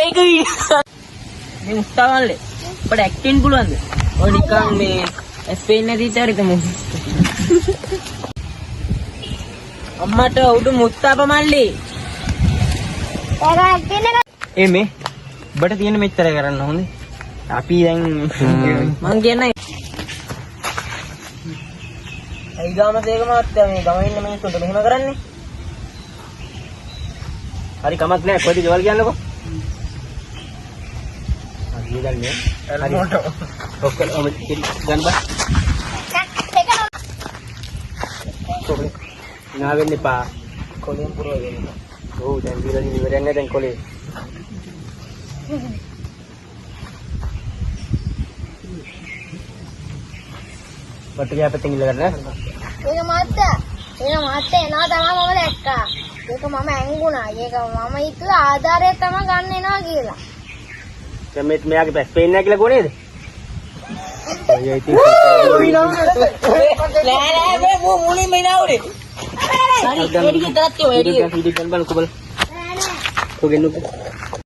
ඒක මේ මුස්තාවල්ලේ අපිට ඇක්ටින් පුළුවන්ද? ඔය නිකන් මේ ස්පේන් නැති ඉතරේ මු. අම්මට උඩු මුස්තාප මල්ලි. ඒක ඇක්ටින් එක. මේ ඔබට තියෙන මෙච්චර කරන්න හොඳේ. අපි දැන් මං කියන්නේ ඇයි ගාමත් ඒක මාත්‍යා මේ ගම ඉන්න මිනිස්සුන්ට මෙහෙම කරන්නේ? හරි කමක් නැහැ කොයිද ගෙවල් කියන්නකෝ. හරි ගන්නේ. හරි මොටෝ. ඔක්කොම ගන්න බා. කොහේ? නා වෙන්න එපා. කොලෙන් පුරව වෙන්න. ඔව් දැන් දීලා ඉවරයක් නැහැ දැන් කොලේ. බට්ට ගෑපෙන් ඉල්ල ගන්න. ඒක මාත්‍යා එනවා තමයි මම දැක්කා. ඒක මම ඇංගුණා. ඒක මම හිතුවා ආධාරය තමයි ගන්න එනවා කියලා. දැන් මෙයාගේ පැස් පේන්නේ නැහැ කියලා කොනේද? ඔය ඉතින් නෑ මේ මුලින්ම ඉනවුනේ. හරි එඩි ගෙදරත් ඔය එඩි. නෑ නෑ. ඔගෙන්නු.